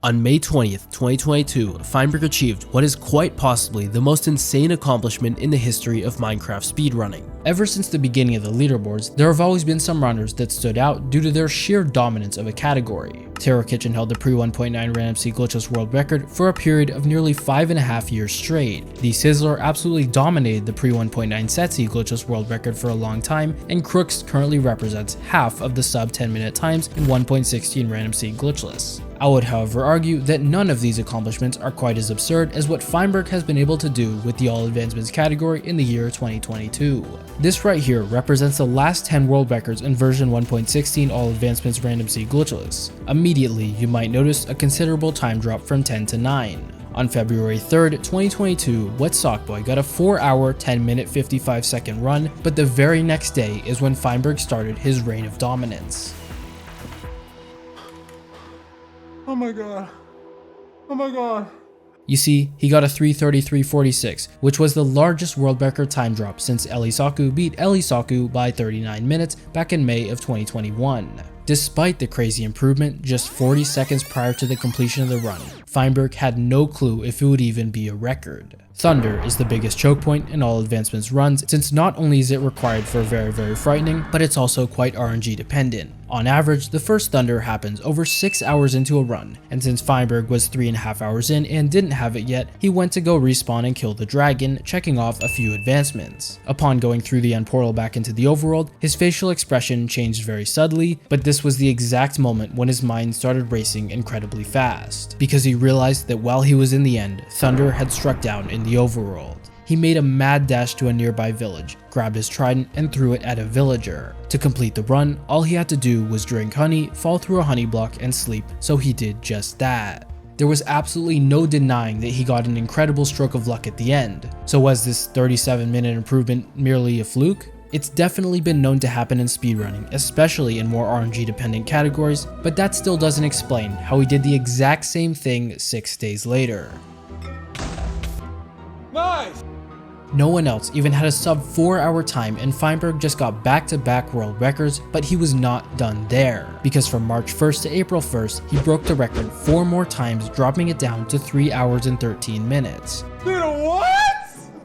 On May 20th, 2022, Feinberg achieved what is quite possibly the most insane accomplishment in the history of Minecraft speedrunning. Ever since the beginning of the leaderboards, there have always been some runners that stood out due to their sheer dominance of a category. Terror Kitchen held the pre-1.9 Random Seed Glitchless world record for a period of nearly 5.5 years straight. The Sizzler absolutely dominated the pre-1.9 Set Seed Glitchless world record for a long time, and Crooks currently represents half of the sub 10-minute times in 1.16 Random Seed Glitchless. I would however argue that none of these accomplishments are quite as absurd as what Feinberg has been able to do with the All Advancements category in the year 2022. This right here represents the last 10 world records in version 1.16 All Advancements Random Seed Glitchless. Immediately, you might notice a considerable time drop from 10 to 9. On February 3rd, 2022, Wet Sockboy got a 4-hour, 10-minute, 55-second run, but the very next day is when Feinberg started his reign of dominance. Oh my god. Oh my god. You see, he got a 3:33.46, which was the largest world record time drop since Elisaku beat Elisaku by 39 minutes back in May of 2021. Despite the crazy improvement, just 40 seconds prior to the completion of the run, Feinberg had no clue if it would even be a record. Thunder is the biggest choke point in All Advancements runs, since not only is it required for very frightening, but it's also quite RNG dependent. On average, the first Thunder happens over 6 hours into a run, and since Feinberg was 3.5 hours in and didn't have it yet, he went to go respawn and kill the dragon, checking off a few advancements. Upon going through the end portal back into the overworld, his facial expression changed very subtly, but this was the exact moment when his mind started racing incredibly fast, because he realized that while he was in the end, Thunder had struck down in the overworld. He made a mad dash to a nearby village, grabbed his trident, and threw it at a villager. To complete the run, all he had to do was drink honey, fall through a honey block, and sleep, so he did just that. There was absolutely no denying that he got an incredible stroke of luck at the end. So was this 37-minute improvement merely a fluke? It's definitely been known to happen in speedrunning, especially in more RNG dependent categories, but that still doesn't explain how he did the exact same thing 6 days later. Nice! No one else even had a sub 4-hour time, and Feinberg just got back-to-back world records, but he was not done there, because from March 1st to April 1st, he broke the record 4 more times, dropping it down to 3 hours and 13 minutes. Dude, what?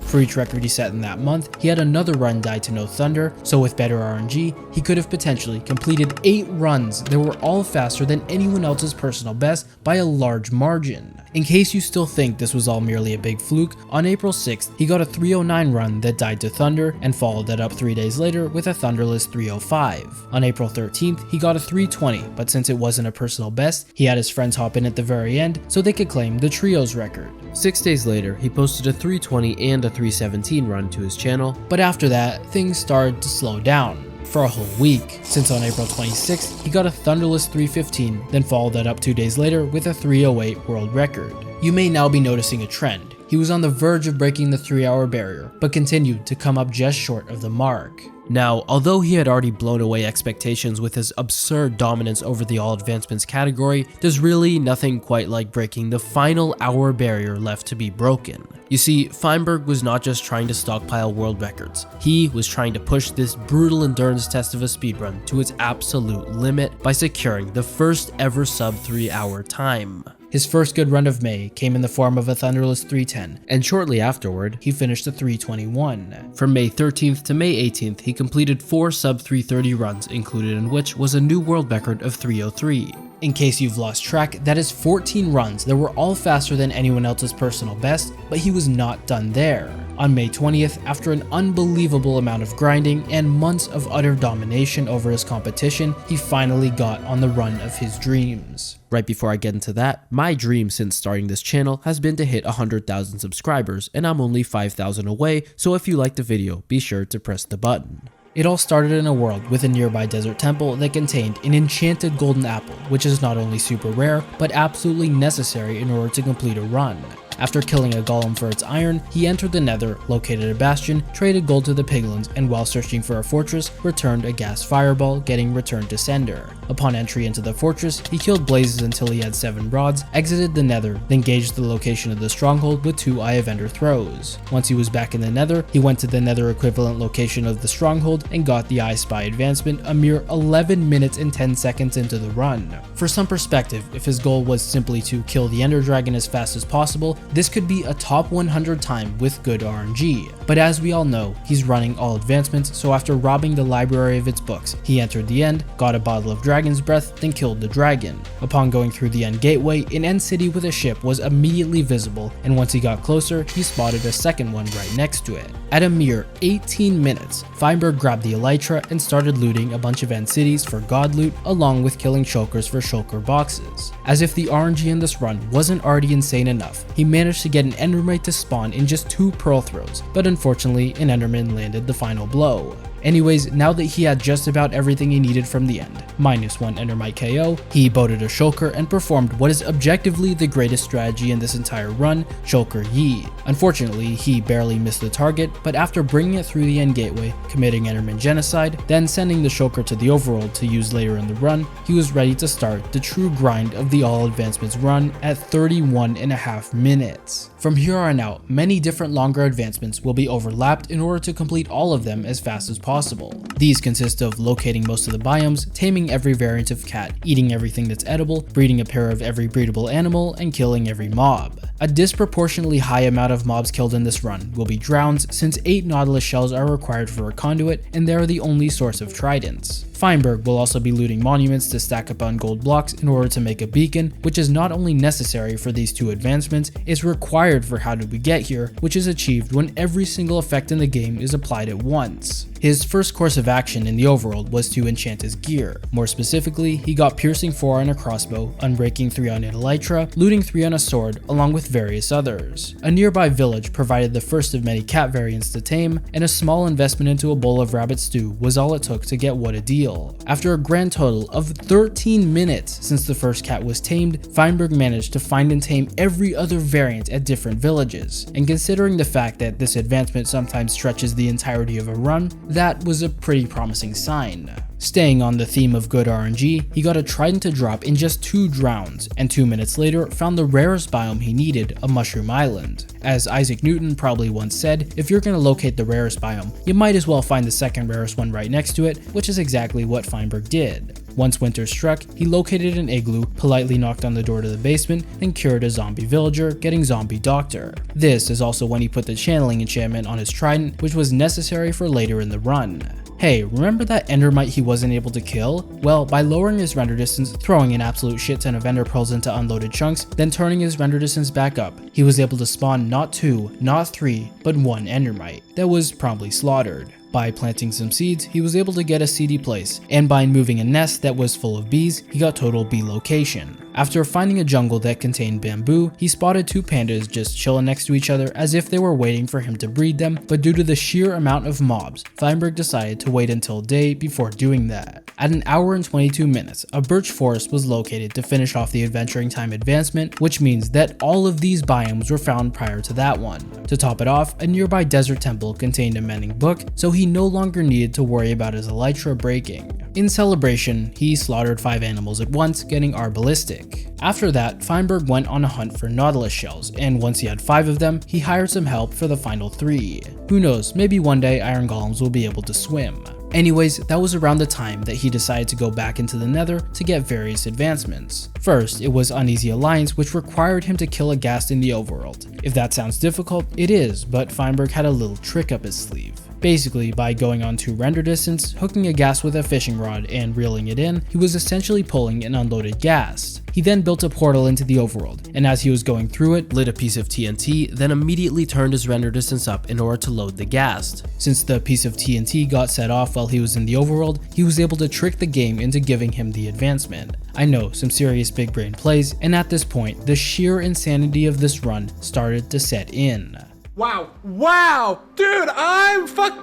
For each record he set in that month, he had another run die to no Thunder, so with better RNG, he could have potentially completed 8 runs that were all faster than anyone else's personal best by a large margin. In case you still think this was all merely a big fluke, on April 6th, he got a 3:09 run that died to Thunder and followed that up 3 days later with a Thunderless 3:05. On April 13th, he got a 3:20, but since it wasn't a personal best, he had his friends hop in at the very end so they could claim the Trios record. 6 days later, he posted a 3:20 and a 3:17 run to his channel, but after that, things started to slow down. For a whole week, since on April 26th, he got a Thunderless 3:15, then followed that up 2 days later with a 3:08 world record. You may now be noticing a trend. He was on the verge of breaking the 3-hour barrier, but continued to come up just short of the mark. Now, although he had already blown away expectations with his absurd dominance over the All Advancements category, there's really nothing quite like breaking the final hour barrier left to be broken. You see, Feinberg was not just trying to stockpile world records, he was trying to push this brutal endurance test of a speedrun to its absolute limit by securing the first ever sub 3-hour time. His first good run of May came in the form of a Thunderless 3:10, and shortly afterward, he finished a 3:21. From May 13th to May 18th, he completed 4 sub 3:30 runs, included in which was a new world record of 3:03. In case you've lost track, that is 14 runs that were all faster than anyone else's personal best, but he was not done there. On May 20th, after an unbelievable amount of grinding and months of utter domination over his competition, he finally got on the run of his dreams. Right before I get into that, my dream since starting this channel has been to hit 100,000 subscribers, and I'm only 5,000 away, so if you liked the video, be sure to press the button. It all started in a world with a nearby desert temple that contained an enchanted golden apple, which is not only super rare, but absolutely necessary in order to complete a run. After killing a golem for its iron, he entered the nether, located a bastion, traded gold to the piglins, and while searching for a fortress, returned a gas fireball, getting returned to sender. Upon entry into the fortress, he killed blazes until he had 7 rods, exited the nether, then gauged the location of the stronghold with 2 Eye of Ender throws. Once he was back in the nether, he went to the nether equivalent location of the stronghold and got the I Spy advancement a mere 11 minutes and 10 seconds into the run. For some perspective, if his goal was simply to kill the Ender Dragon as fast as possible, this could be a top 100 time with good RNG. But as we all know, he's running all advancements, so after robbing the library of its books, he entered the end, got a bottle of Dragon's Breath, then killed the dragon. Upon going through the end gateway, an end city with a ship was immediately visible, and once he got closer, he spotted a second one right next to it. At a mere 18 minutes, Feinberg grabbed the elytra and started looting a bunch of end cities for god loot, along with killing shulkers for shulker boxes. As if the RNG in this run wasn't already insane enough, he managed to get an endermite to spawn in just 2 pearl throws, but unfortunately an enderman landed the final blow. Anyways, now that he had just about everything he needed from the end, -1 endermite KO, he boated a shulker and performed what is objectively the greatest strategy in this entire run, shulker yeet. Unfortunately, he barely missed the target, but after bringing it through the end gateway, committing enderman genocide, then sending the shulker to the overworld to use later in the run, he was ready to start the true grind of the all advancements run at 31.5 minutes. From here on out, many different longer advancements will be overlapped in order to complete all of them as fast as possible. These consist of locating most of the biomes, taming every variant of cat, eating everything that's edible, breeding a pair of every breedable animal, and killing every mob. A disproportionately high amount of mobs killed in this run will be drowns, since 8 nautilus shells are required for a conduit and they are the only source of tridents. Feinberg will also be looting monuments to stack up on gold blocks in order to make a beacon, which is not only necessary for these 2 advancements, it's required for How Did We Get Here, which is achieved when every single effect in the game is applied at once. His first course of action in the overworld was to enchant his gear. More specifically, he got piercing 4 on a crossbow, unbreaking 3 on an elytra, looting 3 on a sword, along with various others. A nearby village provided the first of many cat variants to tame, and a small investment into a bowl of rabbit stew was all it took to get what a deal. After a grand total of 13 minutes since the first cat was tamed, Feinberg managed to find and tame every other variant at different villages, and considering the fact that this advancement sometimes stretches the entirety of a run, that was a pretty promising sign. Staying on the theme of good RNG, he got a trident to drop in just 2 drowns, and 2 minutes later found the rarest biome he needed, a mushroom island. As Isaac Newton probably once said, if you're gonna locate the rarest biome, you might as well find the second rarest one right next to it, which is exactly what Feinberg did. Once winter struck, he located an igloo, politely knocked on the door to the basement, and cured a zombie villager, getting Zombie Doctor. This is also when he put the channeling enchantment on his trident, which was necessary for later in the run. Hey, remember that endermite he wasn't able to kill? Well, by lowering his render distance, throwing an absolute shit ton of ender pearls into unloaded chunks, then turning his render distance back up, he was able to spawn not 2, not 3, but 1 endermite that was promptly slaughtered. By planting some seeds, he was able to get a seedy place, and by moving a nest that was full of bees, he got total bee location. After finding a jungle that contained bamboo, he spotted 2 pandas just chilling next to each other as if they were waiting for him to breed them, but due to the sheer amount of mobs, Feinberg decided to wait until day before doing that. At an hour and 22 minutes, a birch forest was located to finish off the adventuring time advancement, which means that all of these biomes were found prior to that one. To top it off, a nearby desert temple contained a mending book, so he no longer needed to worry about his elytra breaking. In celebration, he slaughtered 5 animals at once, getting Arbalistic. After that, Feinberg went on a hunt for nautilus shells, and once he had 5 of them, he hired some help for the final 3. Who knows, maybe one day iron golems will be able to swim. Anyways, that was around the time that he decided to go back into the nether to get various advancements. First, it was Uneasy Alliance, which required him to kill a ghast in the overworld. If that sounds difficult, it is, but Feinberg had a little trick up his sleeve. Basically, by going on to render distance, hooking a ghast with a fishing rod, and reeling it in, he was essentially pulling an unloaded ghast. He then built a portal into the overworld, and as he was going through it, lit a piece of TNT, then immediately turned his render distance up in order to load the ghast. Since the piece of TNT got set off while he was in the overworld, he was able to trick the game into giving him the advancement. I know, some serious big brain plays, and at this point, the sheer insanity of this run started to set in. Wow, dude,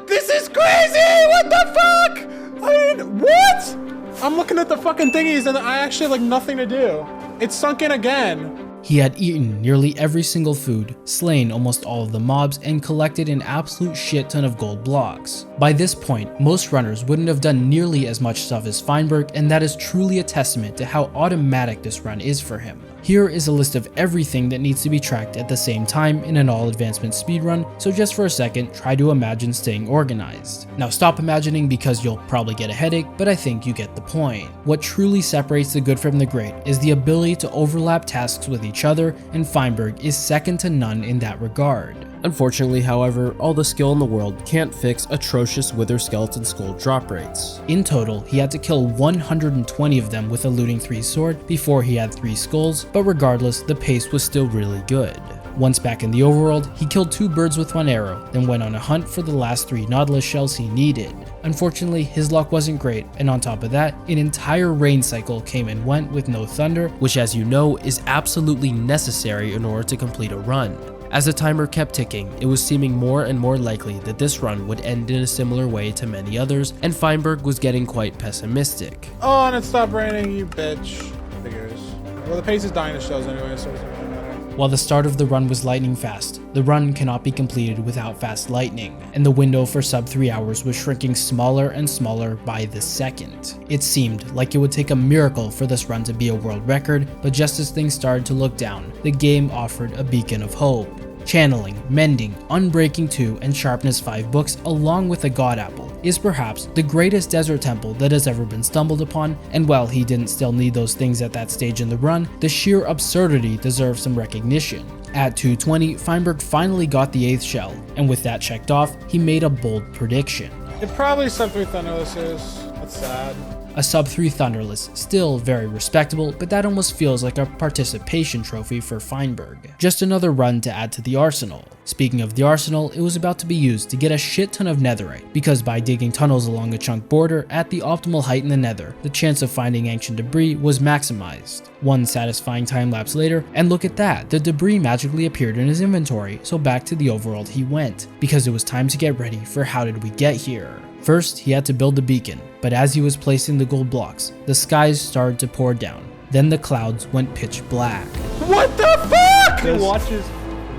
this is crazy, what the fuck? I mean, what? I'm looking at the fucking thingies and I actually have like nothing to do. It's sunk in again. He had eaten nearly every single food, slain almost all of the mobs, and collected an absolute shit ton of gold blocks. By this point, most runners wouldn't have done nearly as much stuff as Feinberg, and that is truly a testament to how automatic this run is for him. Here is a list of everything that needs to be tracked at the same time in an all advancement speedrun, so just for a second, try to imagine staying organized. Now stop imagining because you'll probably get a headache, but I think you get the point. What truly separates the good from the great is the ability to overlap tasks with each other, and Feinberg is second to none in that regard. Unfortunately, however, all the skill in the world can't fix atrocious Wither Skeleton Skull drop rates. In total, he had to kill 120 of them with a looting 3 sword before he had 3 skulls, but regardless, the pace was still really good. Once back in the overworld, he killed 2 birds with 1 arrow, then went on a hunt for the last 3 Nautilus shells he needed. Unfortunately, his luck wasn't great, and on top of that, an entire rain cycle came and went with no thunder, which, as you know, is absolutely necessary in order to complete a run. As the timer kept ticking, it was seeming more and more likely that this run would end in a similar way to many others, and Feinberg was getting quite pessimistic. Oh, and it stopped raining, you bitch. Figures. Well, the pace is dying to shows anyway, so it doesn't really matter. While the start of the run was lightning fast, the run cannot be completed without fast lightning, and the window for sub 3 hours was shrinking smaller and smaller by the second. It seemed like it would take a miracle for this run to be a world record, but just as things started to look down, the game offered a beacon of hope. Channeling, Mending, Unbreaking 2, and Sharpness 5 books along with the God Apple is perhaps the greatest desert temple that has ever been stumbled upon, and while he didn't still need those things at that stage in the run, the sheer absurdity deserves some recognition. At 220, Feinberg finally got the 8th shell, and with that checked off, he made a bold prediction. It probably sub 3 Thunderless is. That's sad. A sub 3 Thunderless, still very respectable, but that almost feels like a participation trophy for Feinberg. Just another run to add to the arsenal. Speaking of the arsenal, it was about to be used to get a shit ton of netherite, because by digging tunnels along a chunk border at the optimal height in the nether, the chance of finding ancient debris was maximized. One satisfying time lapse later, and look at that, the debris magically appeared in his inventory, so back to the overworld he went, because it was time to get ready for how did we get here. First, he had to build the beacon, but as he was placing the gold blocks, the skies started to pour down. Then the clouds went pitch black. What the fuck? He watches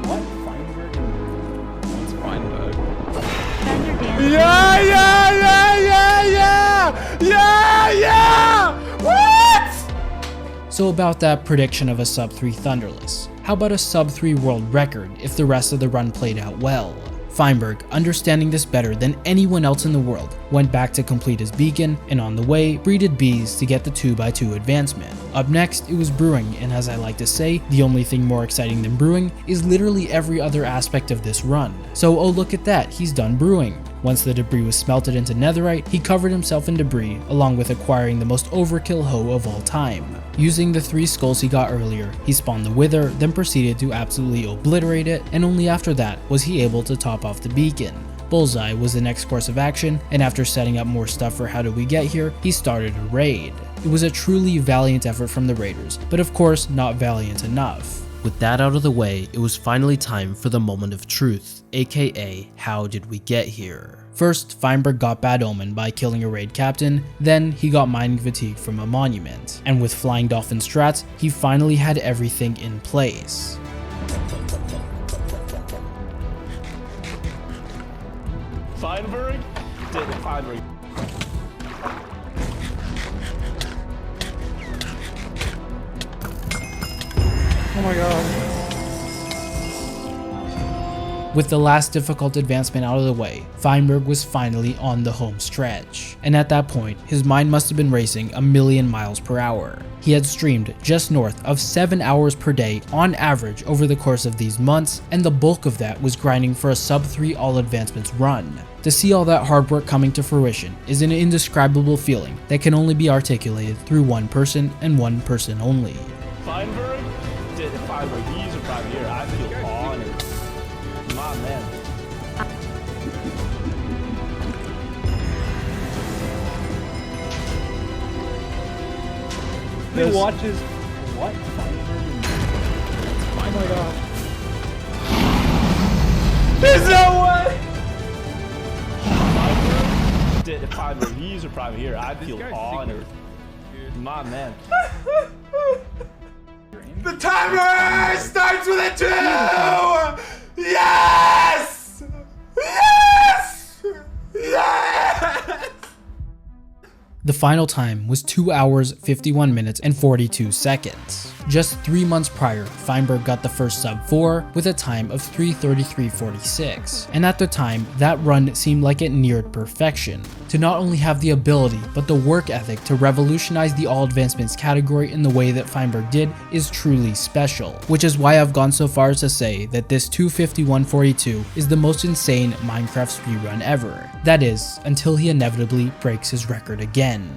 what? Feinberg? What's Feinberg? Yeah! What? So about that prediction of a sub 3 Thunderless, how about a sub 3 world record if the rest of the run played out well? Feinberg, understanding this better than anyone else in the world, went back to complete his beacon, and on the way, breeded bees to get the 2x2 advancement. Up next, it was brewing, and as I like to say, the only thing more exciting than brewing is literally every other aspect of this run. So oh look at that, he's done brewing. Once the debris was smelted into netherite, he covered himself in debris, along with acquiring the most overkill hoe of all time. Using the 3 skulls he got earlier, he spawned the Wither, then proceeded to absolutely obliterate it, and only after that was he able to top off the beacon. Bullseye was the next course of action, and after setting up more stuff for how did we get here, he started a raid. It was a truly valiant effort from the raiders, but of course not valiant enough. With that out of the way, it was finally time for the moment of truth, aka how did we get here? First, Feinberg got Bad Omen by killing a raid captain, then he got mining fatigue from a monument, and with Flying Dolphin strats, he finally had everything in place. Feinberg? Feinberg. Oh my god. With the last difficult advancement out of the way, Feinberg was finally on the home stretch. And at that point, his mind must have been racing a million miles per hour. He had streamed just north of 7 hours per day on average over the course of these months, and the bulk of that was grinding for a sub 3 all advancements run. To see all that hard work coming to fruition is an indescribable feeling that can only be articulated through one person and one person only. Feinberg? Feinberg, he's right here. I feel honored. My man. He watches what? Oh my god. There's no way! Feinberg, he's right here. I feel honored. My man. The timer starts with a 2! Yes! Yes! Yes! The final time was 2 hours, 51 minutes, and 42 seconds. Just 3 months prior, Feinberg got the first sub 4 with a time of 3:33:46, and at the time, that run seemed like it neared perfection. To not only have the ability, but the work ethic to revolutionize the all advancements category in the way that Feinberg did is truly special, which is why I've gone so far as to say that this 2:51:42 is the most insane Minecraft speedrun ever. That is, until he inevitably breaks his record again.